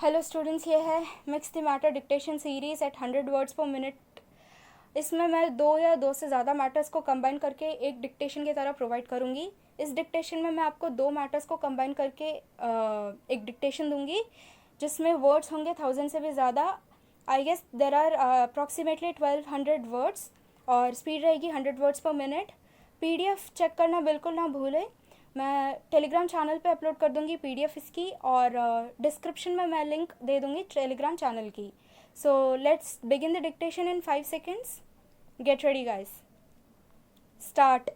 Hello students, ये है mix the matter dictation series at 100 words per minute. इसमें मैं दो से ज़्यादा मैटर्स को कंबाइन करके एक डिक्टेशन की तरह प्रोवाइड करूँगी। इस डिक्टेशन में मैं आपको दो मैटर्स को कंबाइन करके एक डिक्टेशन दूँगी जिसमें वर्ड्स होंगे 1000 से भी ज़्यादा। I guess there are approximately 1200 words और स्पीड रहेगी 100 words per minute. PDF check करना बिल्कुल ना भूलें। मैं टेलीग्राम चैनल पे अपलोड कर दूँगी PDF इसकी, और डिस्क्रिप्शन में मैं लिंक दे दूँगी टेलीग्राम चैनल की। So let's begin the dictation in 5 seconds. Get ready, guys. Start.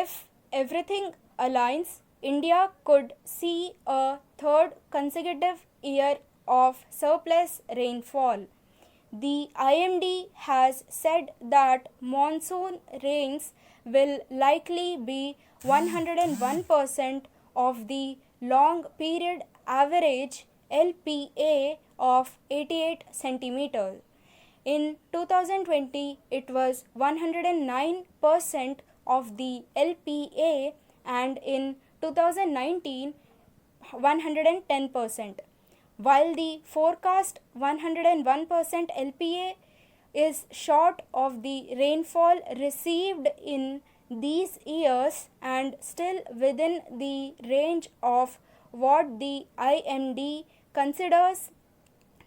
If everything aligns, India could see a third consecutive year of surplus rainfall. The IMD has said that monsoon rains will likely be 101% of the long period average LPA of 88 centimeters. In 2020, it was 109% of the LPA, and in 2019, 110%. While the forecast 101% LPA is short of the rainfall received in these years and still within the range of what the IMD considers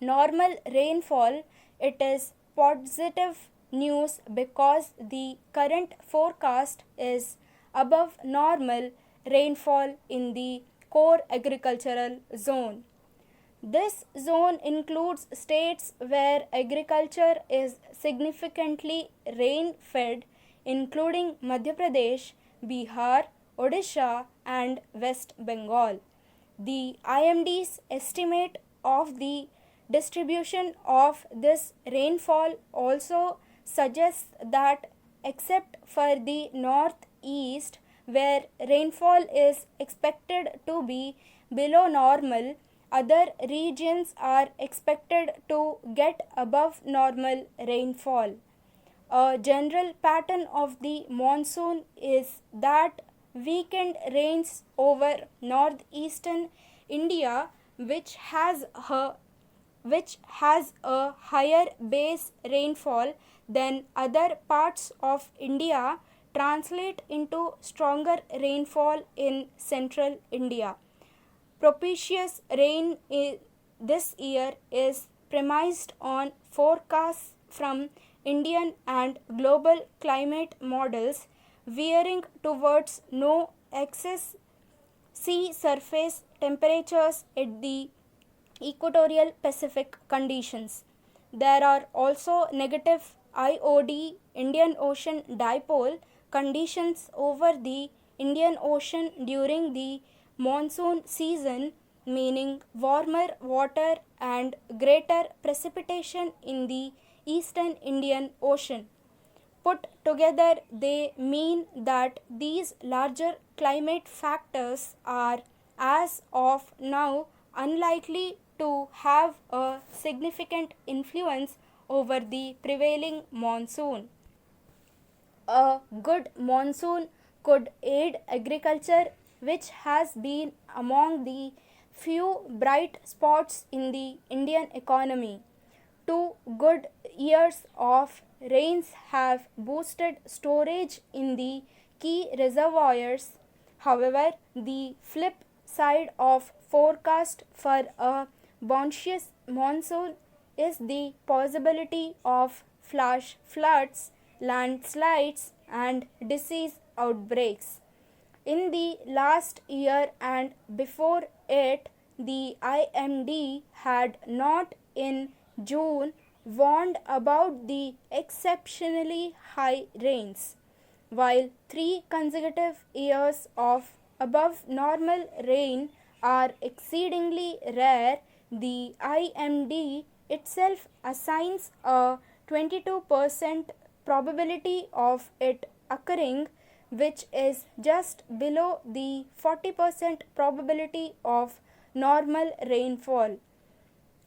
normal rainfall, it is positive news because the current forecast is above normal rainfall in the core agricultural zone. This zone includes states where agriculture is significantly rain-fed, including Madhya Pradesh, Bihar, Odisha, and West Bengal. The IMD's estimate of the distribution of this rainfall also suggests that, except for the northeast, where rainfall is expected to be below normal, other regions are expected to get above normal rainfall. A general pattern of the monsoon is that weekend rains over northeastern India, which has a higher base rainfall than other parts of India, translate into stronger rainfall in central India. Propitious rain this year is premised on forecasts from Indian and global climate models veering towards no excess sea surface temperatures at the equatorial Pacific conditions. There are also negative IOD Indian Ocean dipole conditions over the Indian Ocean during the monsoon season, meaning warmer water and greater precipitation in the eastern Indian Ocean. Put together, they mean that these larger climate factors are, as of now, unlikely to have a significant influence over the prevailing monsoon. A good monsoon could aid agriculture, which has been among the few bright spots in the Indian economy. 2 good years of rains have boosted storage in the key reservoirs. However, the flip side of forecast for a bounteous monsoon is the possibility of flash floods, landslides, and disease outbreaks. In the last year and before it, the IMD had not in June warned about the exceptionally high rains. While 3 consecutive years of above normal rain are exceedingly rare, the IMD itself assigns a 22% probability of it occurring, which is just below the 40% probability of normal rainfall.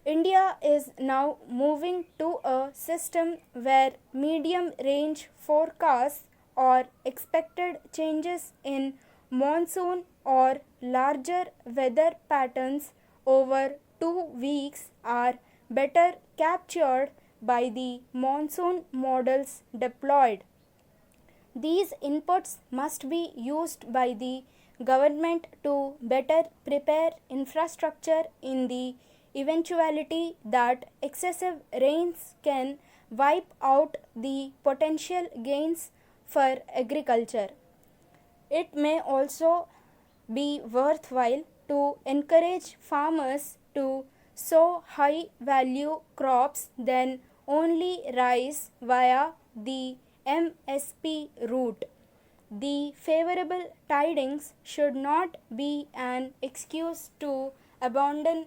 India is now moving to a system where medium range forecasts or expected changes in monsoon or larger weather patterns over 2 weeks are better captured by the monsoon models deployed. These inputs must be used by the government to better prepare infrastructure in the eventuality that excessive rains can wipe out the potential gains for agriculture. It may also be worthwhile to encourage farmers to sow high value crops than only rice via the MSP route. The favorable tidings should not be an excuse to abandon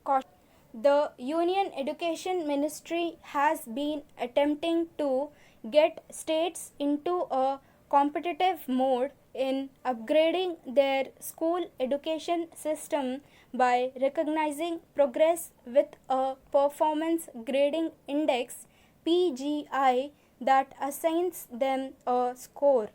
caution. The Union Education Ministry has been attempting to get states into a competitive mode in upgrading their school education system by recognizing progress with a performance grading index PGI that assigns them a score.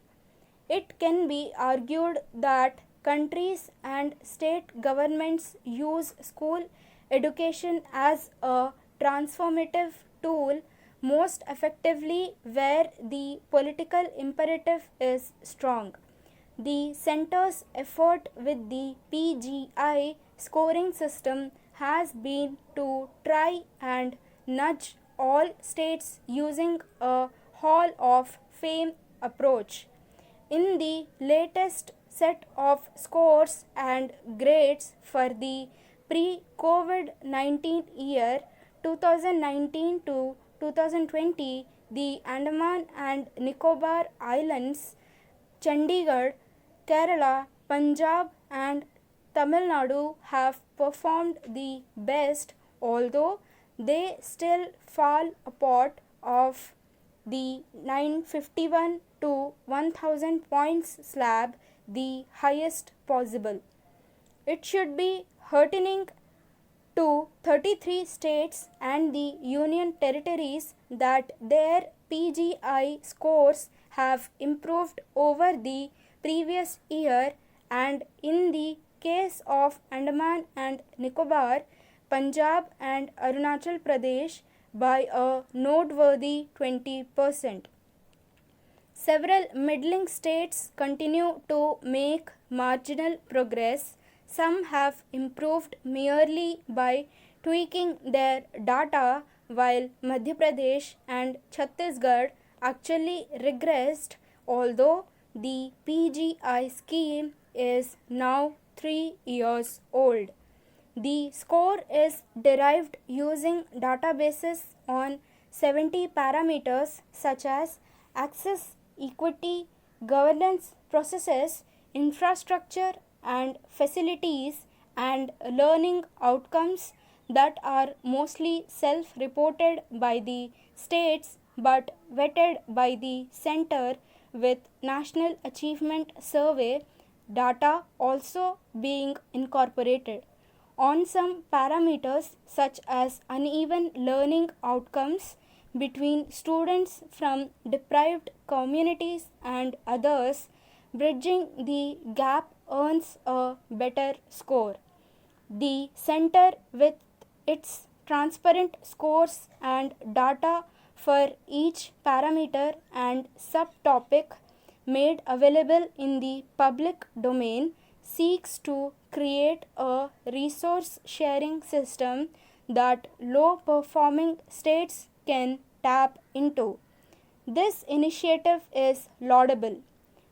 It can be argued that countries and state governments use school education as a transformative tool most effectively where the political imperative is strong. The center's effort with the PGI scoring system has been to try and nudge all states using a Hall of Fame approach. In the latest set of scores and grades for the pre-COVID-19 year 2019 to 2020, the Andaman and Nicobar Islands, Chandigarh, Kerala, Punjab and Tamil Nadu have performed the best, although they still fall apart of the 951 to 1000 points slab, the highest possible. It should be heartening to 33 states and the union territories that their PGI scores have improved over the previous year, and in the case of Andaman and Nicobar, Punjab and Arunachal Pradesh by a noteworthy 20%. Several middling states continue to make marginal progress. Some have improved merely by tweaking their data, while Madhya Pradesh and Chhattisgarh actually regressed, although the PGI scheme is now 3 years old. The score is derived using databases on 70 parameters such as access, equity, governance processes, infrastructure and facilities, and learning outcomes that are mostly self-reported by the states but vetted by the center, with National Achievement Survey data also being incorporated. On some parameters such as uneven learning outcomes between students from deprived communities and others, bridging the gap earns a better score. The center, with its transparent scores and data for each parameter and subtopic made available in the public domain, seeks to create a resource sharing system that low performing states can tap into. This initiative is laudable,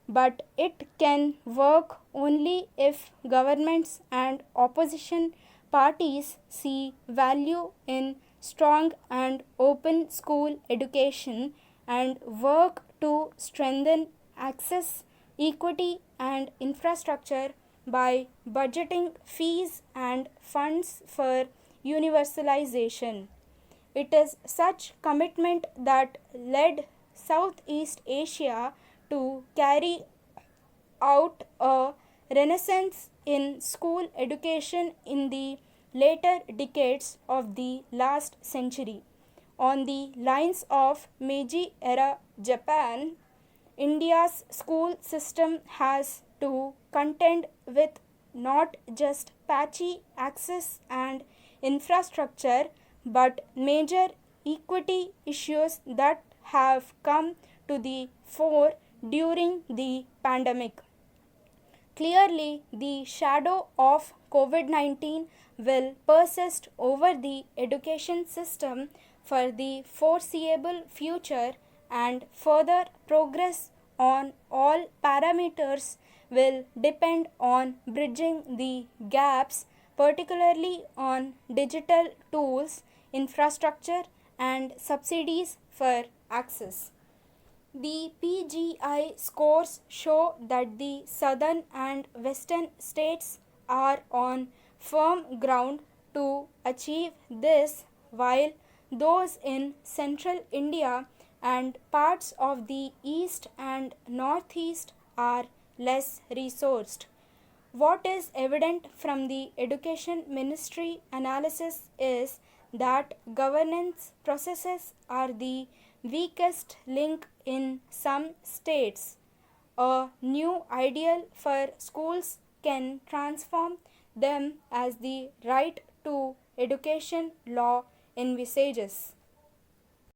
but it can work only if governments and opposition parties see value in strong and open school education and work to strengthen access, equity, and infrastructure by budgeting fees and funds for universalization. It is such commitment that led Southeast Asia to carry out a renaissance in school education in the later decades of the last century. On the lines of Meiji era Japan, India's school system has to contend with not just patchy access and infrastructure, but major equity issues that have come to the fore during the pandemic. Clearly, the shadow of COVID 19 will persist over the education system for the foreseeable future, and further progress on all parameters will depend on bridging the gaps, particularly on digital tools, infrastructure, and subsidies for access. The PGI scores show that the southern and western states are on firm ground to achieve this, while those in central India and parts of the east and northeast are less resourced. What is evident from the Education Ministry analysis is that governance processes are the weakest link in some states. A new ideal for schools can transform them as the right to education law envisages.